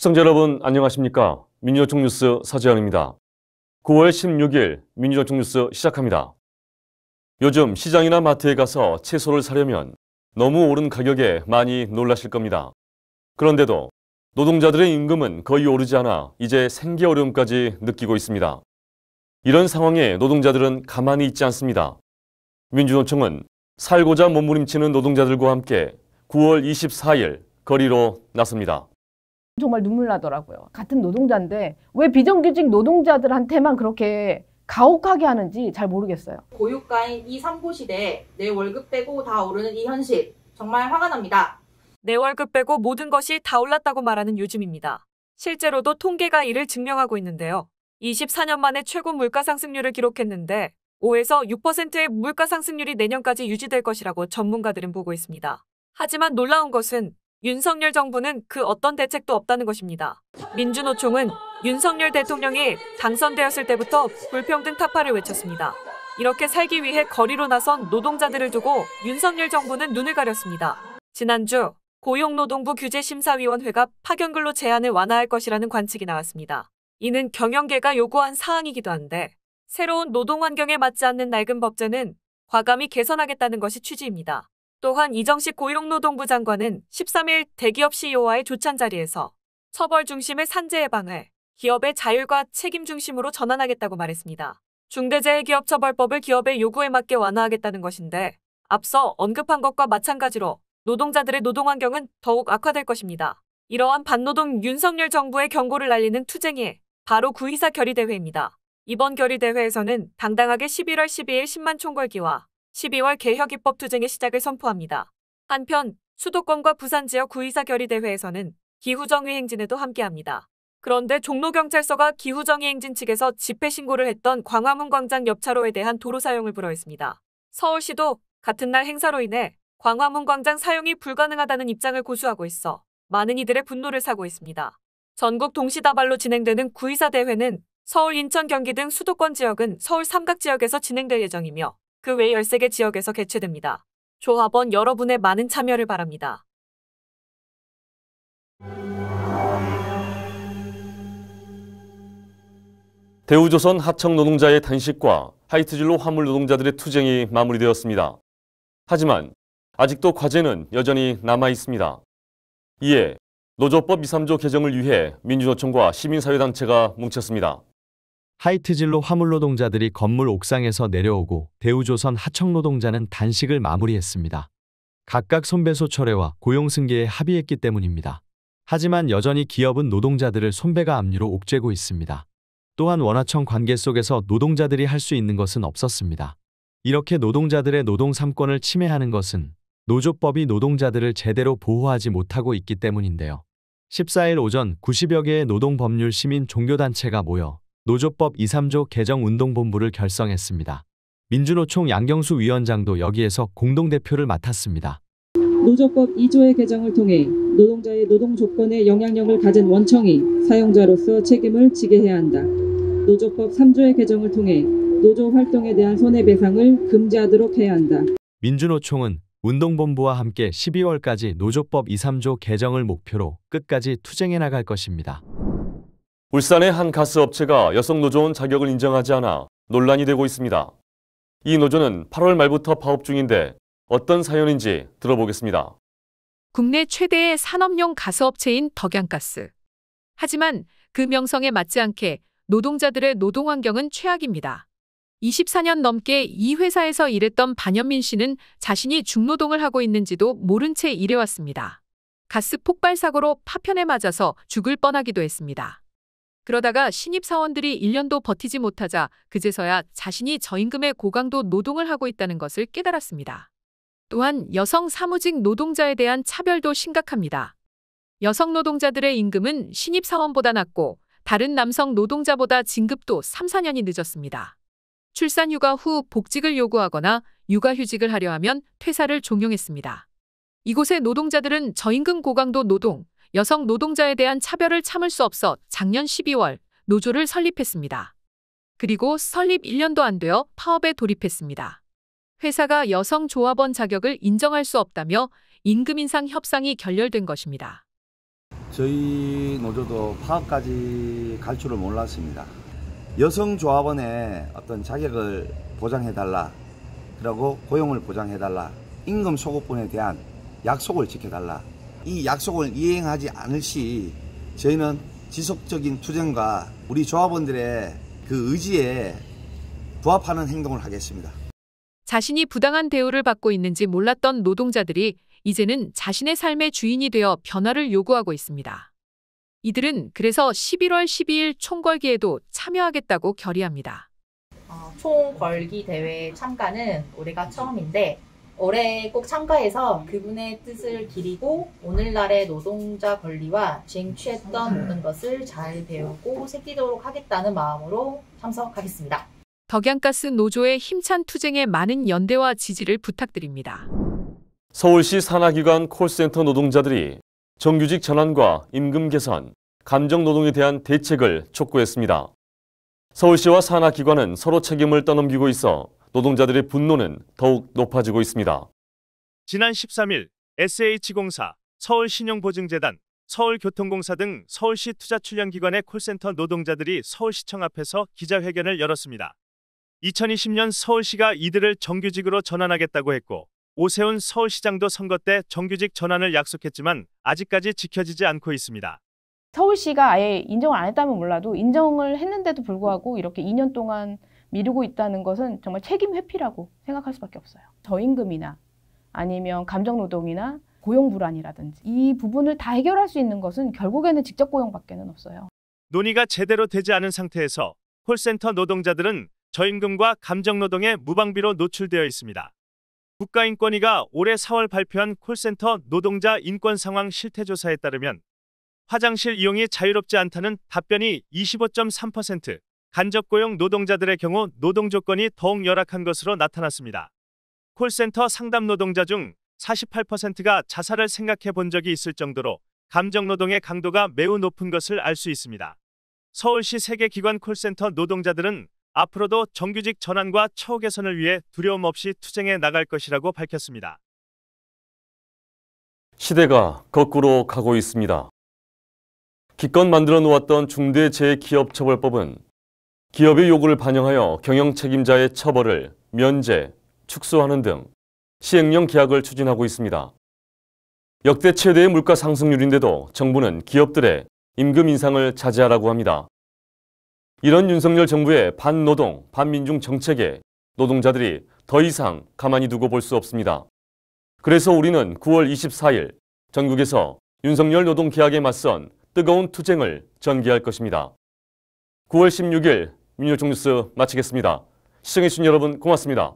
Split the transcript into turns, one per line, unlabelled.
시청자 여러분 안녕하십니까? 민주노총 뉴스 서재현입니다. 9월 16일 민주노총 뉴스 시작합니다. 요즘 시장이나 마트에 가서 채소를 사려면 너무 오른 가격에 많이 놀라실 겁니다. 그런데도 노동자들의 임금은 거의 오르지 않아 이제 생계 어려움까지 느끼고 있습니다. 이런 상황에 노동자들은 가만히 있지 않습니다. 민주노총은 살고자 몸부림치는 노동자들과 함께 9월 24일 거리로 나섭니다.
정말 눈물 나더라고요. 같은 노동자인데 왜 비정규직 노동자들한테만 그렇게 가혹하게 하는지 잘 모르겠어요.
고유가인 이 삼고 시대에 내 월급 빼고 다 오르는 이 현실, 정말 화가 납니다.
내 월급 빼고 모든 것이 다 올랐다고 말하는 요즘입니다. 실제로도 통계가 이를 증명하고 있는데요. 24년 만에 최고 물가 상승률을 기록했는데 5에서 6%의 물가 상승률이 내년까지 유지될 것이라고 전문가들은 보고 있습니다. 하지만 놀라운 것은 윤석열 정부는 그 어떤 대책도 없다는 것입니다. 민주노총은 윤석열 대통령이 당선되었을 때부터 불평등 타파를 외쳤습니다. 이렇게 살기 위해 거리로 나선 노동자들을 두고 윤석열 정부는 눈을 가렸습니다. 지난주 고용노동부 규제심사위원회가 파견근로 제한을 완화할 것이라는 관측이 나왔습니다. 이는 경영계가 요구한 사항이기도 한데 새로운 노동 환경에 맞지 않는 낡은 법제는 과감히 개선하겠다는 것이 취지입니다. 또한 이정식 고용노동부 장관은 13일 대기업 CEO와의 조찬 자리에서 처벌 중심의 산재 예방을 기업의 자율과 책임 중심으로 전환하겠다고 말했습니다. 중대재해기업처벌법을 기업의 요구에 맞게 완화하겠다는 것인데 앞서 언급한 것과 마찬가지로 노동자들의 노동 환경은 더욱 악화될 것입니다. 이러한 반노동 윤석열 정부의 경고를 날리는 투쟁이 바로 구의사 결의대회입니다. 이번 결의대회에서는 당당하게 11월 12일 10만 총궐기와 12월 개혁입법 투쟁의 시작을 선포합니다. 한편 수도권과 부산 지역 구의사 결의대회에서는 기후정의 행진에도 함께합니다. 그런데 종로경찰서가 기후정의 행진 측에서 집회 신고를 했던 광화문 광장 옆 차로에 대한 도로 사용을 불허했습니다. 서울시도 같은 날 행사로 인해 광화문 광장 사용이 불가능하다는 입장을 고수하고 있어 많은 이들의 분노를 사고 있습니다. 전국 동시다발로 진행되는 구의사 대회는 서울, 인천, 경기 등 수도권 지역은 서울 삼각지역에서 진행될 예정이며 그 외 13개 지역에서 개최됩니다. 조합원 여러분의 많은 참여를 바랍니다.
대우조선 하청 노동자의 단식과 하이트진로 화물 노동자들의 투쟁이 마무리되었습니다. 하지만 아직도 과제는 여전히 남아 있습니다. 이에 노조법 2~3조 개정을 위해 민주노총과 시민사회단체가 뭉쳤습니다.
하이트진로 화물노동자들이 건물 옥상에서 내려오고 대우조선 하청노동자는 단식을 마무리했습니다. 각각 손배소 철회와 고용승계에 합의했기 때문입니다. 하지만 여전히 기업은 노동자들을 손배가 압류로 옥죄고 있습니다. 또한 원하청 관계 속에서 노동자들이 할 수 있는 것은 없었습니다. 이렇게 노동자들의 노동 3권을 침해하는 것은 노조법이 노동자들을 제대로 보호하지 못하고 있기 때문인데요. 14일 오전 90여 개의 노동법률 시민 종교단체가 모여 노조법 2~3조 개정 운동본부를 결성했습니다. 민주노총 양경수 위원장도 여기에서 공동대표를 맡았습니다.
노조법 2조의 개정을 통해 노동자의 노동 조건에 영향력을 가진 원청이 사용자로서 책임을 지게 해야 한다. 노조법 3조의 개정을 통해 노조 활동에 대한 손해배상을 금지하도록 해야 한다.
민주노총은 운동본부와 함께 12월까지 노조법 2~3조 개정을 목표로 끝까지 투쟁해 나갈 것입니다.
울산의 한 가스업체가 여성 노조원 자격을 인정하지 않아 논란이 되고 있습니다. 이 노조는 8월 말부터 파업 중인데 어떤 사연인지 들어보겠습니다.
국내 최대의 산업용 가스업체인 덕양가스. 하지만 그 명성에 맞지 않게 노동자들의 노동 환경은 최악입니다. 24년 넘게 이 회사에서 일했던 반현민 씨는 자신이 중노동을 하고 있는지도 모른 채 일해왔습니다. 가스 폭발 사고로 파편에 맞아서 죽을 뻔하기도 했습니다. 그러다가 신입 사원들이 1년도 버티지 못하자 그제서야 자신이 저임금의 고강도 노동을 하고 있다는 것을 깨달았습니다. 또한 여성 사무직 노동자에 대한 차별도 심각합니다. 여성 노동자들의 임금은 신입 사원보다 낮고 다른 남성 노동자보다 진급도 3~4년이 늦었습니다. 출산휴가 후 복직을 요구하거나 육아휴직을 하려 하면 퇴사를 종용했습니다. 이곳의 노동자들은 저임금 고강도 노동, 여성 노동자에 대한 차별을 참을 수 없어 작년 12월 노조를 설립했습니다. 그리고 설립 1년도 안 되어 파업에 돌입했습니다. 회사가 여성 조합원 자격을 인정할 수 없다며 임금 인상 협상이 결렬된 것입니다.
저희 노조도 파업까지 갈 줄을 몰랐습니다. 여성조합원의 어떤 자격을 보장해달라, 그리고 고용을 보장해달라, 임금 소급분에 대한 약속을 지켜달라. 이 약속을 이행하지 않을 시 저희는 지속적인 투쟁과 우리 조합원들의 그 의지에 부합하는 행동을 하겠습니다.
자신이 부당한 대우를 받고 있는지 몰랐던 노동자들이 이제는 자신의 삶의 주인이 되어 변화를 요구하고 있습니다. 이들은 그래서 11월 12일 총궐기에도 참여하겠다고 결의합니다.
총궐기 대회 참가는 올해가 처음인데 올해 꼭 참가해서 그분의 뜻을 기리고 오늘날의 노동자 권리와 쟁취했던 모든 것을 잘 배우고 새기도록 하겠다는 마음으로 참석하겠습니다.
덕양가스 노조의 힘찬 투쟁에 많은 연대와 지지를 부탁드립니다.
서울시 산하기관 콜센터 노동자들이 정규직 전환과 임금 개선, 감정 노동에 대한 대책을 촉구했습니다. 서울시와 산하기관은 서로 책임을 떠넘기고 있어 노동자들의 분노는 더욱 높아지고 있습니다.
지난 13일 SH공사, 서울신용보증재단, 서울교통공사 등 서울시 투자출연기관의 콜센터 노동자들이 서울시청 앞에서 기자회견을 열었습니다. 2020년 서울시가 이들을 정규직으로 전환하겠다고 했고 오세훈 서울시장도 선거 때 정규직 전환을 약속했지만 아직까지 지켜지지 않고 있습니다.
서울시가 아예 인정을 안 했다면 몰라도 인정을 했는데도 불구하고 이렇게 2년 동안 미루고 있다는 것은 정말 책임 회피라고 생각할 수밖에 없어요. 저임금이나 아니면 감정노동이나 고용불안이라든지 이 부분을 다 해결할 수 있는 것은 결국에는 직접 고용밖에는 없어요.
논의가 제대로 되지 않은 상태에서 콜센터 노동자들은 저임금과 감정노동에 무방비로 노출되어 있습니다. 국가인권위가 올해 4월 발표한 콜센터 노동자 인권 상황 실태조사에 따르면 화장실 이용이 자유롭지 않다는 답변이 25.3%, 간접고용 노동자들의 경우 노동 조건이 더욱 열악한 것으로 나타났습니다. 콜센터 상담 노동자 중 48%가 자살을 생각해 본 적이 있을 정도로 감정노동의 강도가 매우 높은 것을 알 수 있습니다. 서울시 세계기관 콜센터 노동자들은 앞으로도 정규직 전환과 처우 개선을 위해 두려움 없이 투쟁해 나갈 것이라고 밝혔습니다.
시대가 거꾸로 가고 있습니다. 기껏 만들어 놓았던 중대재해기업처벌법은 기업의 요구를 반영하여 경영 책임자의 처벌을 면제, 축소하는 등 시행령 계약을 추진하고 있습니다. 역대 최대의 물가 상승률인데도 정부는 기업들의 임금 인상을 자제하라고 합니다. 이런 윤석열 정부의 반노동, 반민중 정책에 노동자들이 더 이상 가만히 두고 볼 수 없습니다. 그래서 우리는 9월 24일 전국에서 윤석열 노동계약에 맞선 뜨거운 투쟁을 전개할 것입니다. 9월 16일 민주노총 뉴스 마치겠습니다. 시청해주신 여러분 고맙습니다.